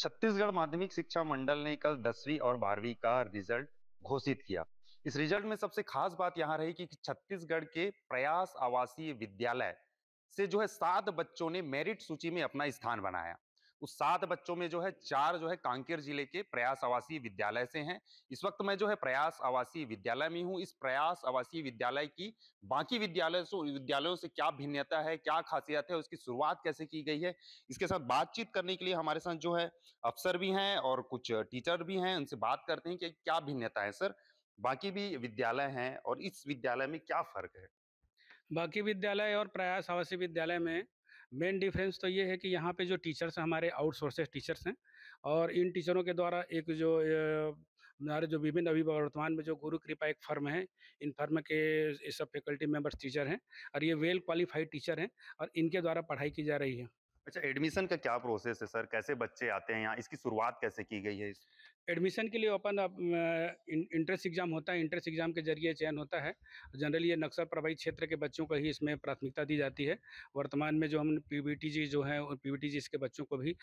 छत्तीसगढ़ माध्यमिक शिक्षा मंडल ने कल 10वीं और 12वीं का रिजल्ट घोषित किया। इस रिजल्ट में सबसे खास बात यहाँ रही कि छत्तीसगढ़ के प्रयास आवासीय विद्यालय से जो है 7 बच्चों ने मेरिट सूची में अपना स्थान बनाया। उस 7 बच्चों में जो है 4 जो है कांकेर जिले के प्रयास आवासीय विद्यालय से हैं। इस वक्त मैं जो है प्रयास आवासीय विद्यालय में हूँ। इस प्रयास आवासीय विद्यालय की बाकी विद्यालयों से क्या भिन्नता है, क्या खासियत है, उसकी शुरुआत कैसे की गई है, इसके साथ बातचीत करने के लिए हमारे साथ जो है अफसर भी हैं और कुछ टीचर भी हैं। उनसे बात करते हैं कि क्या भिन्नता है। सर, बाकी भी विद्यालय हैं और इस विद्यालय में क्या फ़र्क है? बाकी विद्यालय और प्रयास आवासीय विद्यालय में मेन डिफरेंस तो ये है कि यहाँ पे जो टीचर्स हैं हमारे आउटसोर्सेस टीचर्स हैं। और इन टीचरों के द्वारा एक जो हमारे जो विभिन्न अभी वर्तमान में जो गुरु कृपा एक फर्म है, इन फर्म के ये सब फैकल्टी मेंबर्स टीचर हैं और ये वेल क्वालिफाइड टीचर हैं और इनके द्वारा पढ़ाई की जा रही है। अच्छा, एडमिशन का क्या प्रोसेस है सर? कैसे बच्चे आते हैं यहाँ? इसकी शुरुआत कैसे की गई है इस एडमिशन के लिए ओपन अब इंट्रेंस एग्ज़ाम होता है, इंट्रेंस एग्ज़ाम के ज़रिए चयन होता है। जनरली ये नक्सल प्रभावित क्षेत्र के बच्चों को ही इसमें प्राथमिकता दी जाती है। वर्तमान में जो हम पीवीटीजी जो है, पीवीटीजीएस के बच्चों को भी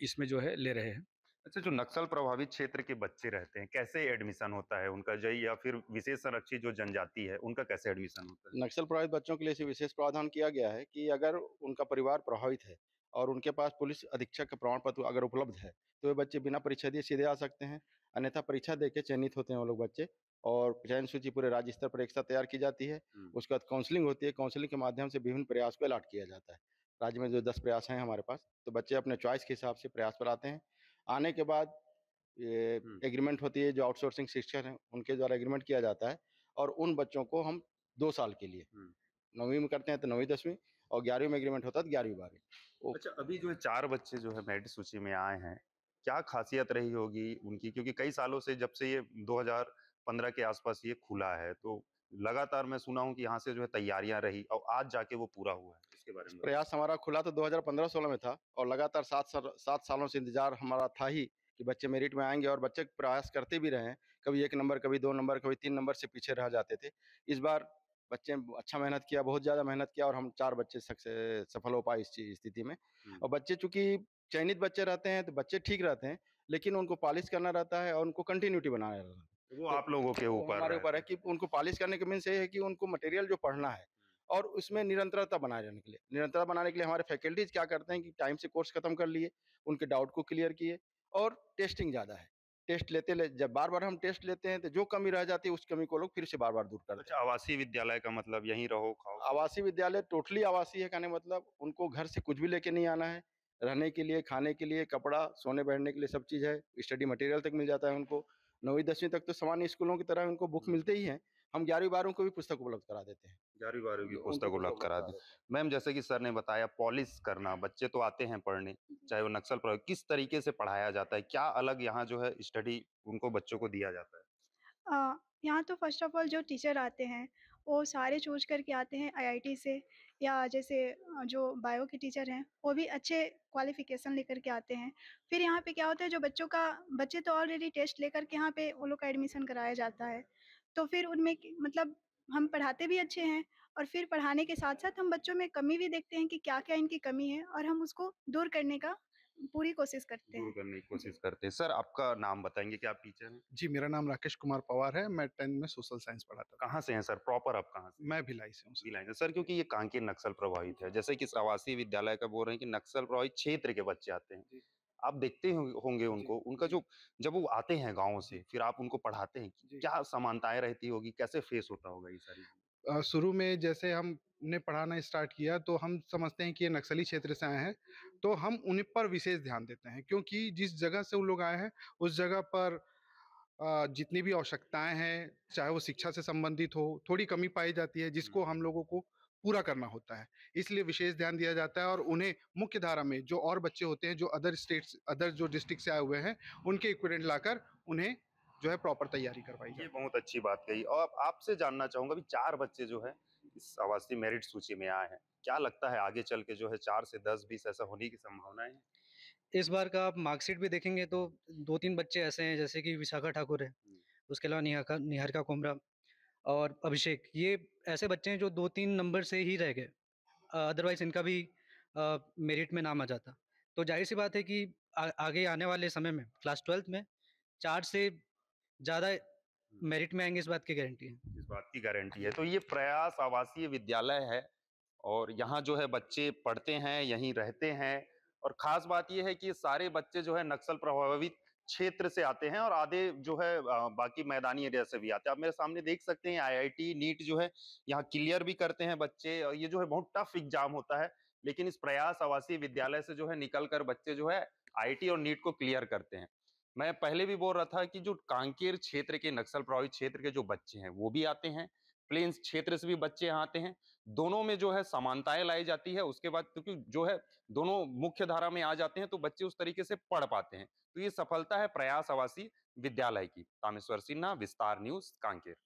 इसमें जो है ले रहे हैं। अच्छा, जो नक्सल प्रभावित क्षेत्र के बच्चे रहते हैं, कैसे एडमिशन होता है उनका? जई या फिर विशेष संरक्षित जो जनजाति है, उनका कैसे एडमिशन होता है? नक्सल प्रभावित बच्चों के लिए इसे विशेष प्रावधान किया गया है कि अगर उनका परिवार प्रभावित है और उनके पास पुलिस अधीक्षक का प्रमाण पत्र अगर उपलब्ध है, तो वे बच्चे बिना परीक्षा दिए सीधे आ सकते हैं। अन्यथा परीक्षा देके चयनित होते हैं वो लोग बच्चे और चयन सूची पूरे राज्य स्तर पर एक साथ तैयार की जाती है। हुँ। उसके बाद काउंसलिंग होती है, काउंसलिंग के माध्यम से विभिन्न प्रयास को अलॉट किया जाता है। राज्य में जो 10 प्रयास हैं हमारे पास, तो बच्चे अपने चॉइस के हिसाब से प्रयास पर आते हैं। आने के बाद ये हुँ। एग्रीमेंट होती है, जो आउटसोर्सिंग शिक्षक हैं, उनके द्वारा एग्रीमेंट किया जाता है और उन बच्चों को हम 2 साल के लिए हुँ। 9वीं में करते हैं तो 9वीं 10वीं और 11वीं में एग्रीमेंट होता है तो 11वीं 12वीं। वो अच्छा, अभी जो है 4 बच्चे जो है मेरिट सूची में आए हैं, क्या ख़ासियत रही होगी उनकी? क्योंकि कई सालों से जब से ये 2015 के आस-पास ये खुला है, तो लगातार मैं सुना हूँ कि यहाँ से जो है तैयारियाँ रही और आज जाके वो पूरा हुआ है। इसके बारे में बताइए। प्रयास हमारा खुला तो 2015-16 में था और लगातार 7 सालों से इंतज़ार हमारा था ही कि बच्चे मेरिट में आएँगे और बच्चे प्रयास करते भी रहे हैं। कभी 1 नंबर, कभी 2 नंबर, कभी 3 नंबर से पीछे रह जाते थे। इस बार बच्चे अच्छा मेहनत किया, बहुत ज़्यादा मेहनत किया और हम 4 बच्चे सफल हो पाए इस स्थिति में। हुँ। और बच्चे चूँकि चयनित बच्चे रहते हैं, तो बच्चे ठीक रहते हैं, लेकिन उनको पॉलिश करना रहता है और उनको कंटिन्यूटी बनाना रहता है। वो तो आप लोगों के वो ऊपर हमारे ऊपर रहता है है। कि उनको पॉलिश करने का मीन्स ये है कि उनको मटेरियल जो पढ़ना है और उसमें निरंतरता बनाए रहने के लिए निरंतरता बनाने के लिए हमारे फैकल्टीज़ क्या करते हैं कि टाइम से कोर्स खत्म कर लिए, उनके डाउट को क्लियर किए और टेस्टिंग ज़्यादा है। टेस्ट लेते ले जब बार-बार हम टेस्ट लेते हैं, तो जो कमी रह जाती है, उस कमी को लोग फिर से बार-बार दूर करते अच्छा, हैं। आवासीय विद्यालय का मतलब यहीं रहो, खाओ, पियो। आवासीय विद्यालय टोटली आवासीय है, कहने का मतलब उनको घर से कुछ भी लेके नहीं आना है। रहने के लिए, खाने के लिए, कपड़ा, सोने-बैठने के लिए सब चीज़ है। स्टडी मटेरियल तक मिल जाता है उनको। 9वीं 10वीं तक तो सामान्य स्कूलों की तरह उनको बुक हुँ। मिलते ही हैं। हम 11वीं 12वीं को भी पुस्तक उपलब्ध करा देते हैं। 11वीं-12वीं की उनको पुस्तक पुस्तक उपलब्ध उपलब्ध करा करा दी। देते हैं। मैम, जैसे कि सर ने बताया पॉलिश करना, बच्चे तो आते हैं पढ़ने, चाहे वो नक्सल प्रभावित, किस तरीके से पढ़ाया जाता है? क्या अलग यहाँ जो है स्टडी उनको बच्चों को दिया जाता है? यहाँ तो फ़र्स्ट ऑफ़ ऑल जो टीचर आते हैं, वो सारे चूज़ करके आते हैं आईआईटी से या जैसे जो बायो के टीचर हैं, वो भी अच्छे क्वालिफ़िकेशन लेकर के आते हैं। फिर यहाँ पे क्या होता है जो बच्चे तो ऑलरेडी टेस्ट लेकर के यहाँ पे वो लोग का एडमिशन कराया जाता है। तो फिर उनमें कि मतलब हम पढ़ाते भी अच्छे हैं और फिर पढ़ाने के साथ-साथ हम बच्चों में कमी भी देखते हैं कि क्या-क्या इनकी कमी है और हम उसको दूर करने का पूरी कोशिश करते दूर हैं। करने की जी। कोशिश करते हैं। सर, आपका नाम बताएँगे? क्या आप टीचर हैं? जी, मेरा नाम राकेश कुमार पवार है, मैं 10th में सोशल साइंस पढ़ाता था। कहाँ से हैं सर? प्रॉपर आप कहाँ से हैं? मैं भिलाई से हूँ सर। भिलाई से। सर, क्योंकि ये कांकेर नक्सल प्रभावित है, जैसे कि इस आवासीय विद्यालय का बोल रहे हैं कि नक्सल प्रभावित क्षेत्र के बच्चे आते हैं। जी, आप देखते होंगे जी, उनको, उनका जी, जो जब वो आते हैं गाँव से, जी, फिर आप उनको पढ़ाते हैं, जी। क्या समानताएँ रहती होगी? कैसे फेस होता होगा ये सारी चीज़ें? शुरू में जैसे हमने पढ़ाना स्टार्ट किया तो हम समझते हैं कि ये नक्सली क्षेत्र से आए हैं, तो हम उन्हीं पर विशेष ध्यान देते हैं क्योंकि जिस जगह से वो लोग आए हैं, उस जगह पर जितनी भी आवश्यकताएँ हैं, चाहे वो शिक्षा से संबंधित हो, थोड़ी कमी पाई जाती है हुँ। जिसको हम लोगों को पूरा करना होता है। इसलिए विशेष ध्यान दिया जाता है और उन्हें मुख्य धारा में जो और बच्चे होते हैं, जो अदर जो डिस्ट्रिक्ट से आए हुए हैं, उनके इक्विवेलेंट लाकर उन्हें जो है प्रॉपर तैयारी करवाई ये जाती है। बहुत अच्छी बात कही और अब आपसे जानना चाहूँगा अभी 4 बच्चे जो हैं, इस आवासीय मेरिट सूची में आए हैं। क्या लगता है आगे चल के जो है 4 से 10, 20 ऐसा होने की संभावनाएँ हैं? इस बार का आप मार्कशीट भी देखेंगे तो 2-3 बच्चे ऐसे हैं जैसे कि विशाखा ठाकुर है, हुँ। उसके अलावा निहारिका कुम्हरा और अभिषेक, ये ऐसे बच्चे हैं जो 2-3 नंबर से ही रह गए। अदरवाइज़ इनका भी मेरिट में नाम आ जाता। तो ज़ाहिर-सी बात है कि आगे आने वाले समय में क्लास 12th में 4 से ज़्यादा मेरिट में आएँगे, इस बात की गारंटी है। इस बात की गारंटी है। तो ये प्रयास आवासीय विद्यालय है और यहाँ जो है बच्चे पढ़ते हैं, यहीं रहते हैं और ख़ास बात ये है कि ये सारे बच्चे जो है नक्सल प्रभावित क्षेत्र से आते हैं और आधे जो है बाकी मैदानी एरिया से भी आते हैं। आप मेरे सामने देख सकते हैं आईआईटी, नीट जो है यहाँ क्लियर भी करते हैं बच्चे और ये जो है बहुत टफ एग्ज़ाम होता है। लेकिन इस प्रयास आवासीय विद्यालय से जो है निकल कर बच्चे जो है आईआईटी और नीट को क्लियर करते हैं। मैं पहले भी बोल रहा था कि जो कांकेर क्षेत्र के नक्सल प्रभावित क्षेत्र के जो बच्चे हैं, वो भी आते हैं। प्लेन्स क्षेत्र से भी बच्चे यहाँ आते हैं। दोनों में जो है समानताएँ लाई जाती है। उसके बाद क्योंकि जो है दोनों मुख्य धारा में आ जाते हैं, तो बच्चे उस तरीके से पढ़ पाते हैं। तो ये सफलता है प्रयास आवासीय विद्यालय की। तामेश्वर सिन्हा, विस्तार न्यूज़, कांकेर।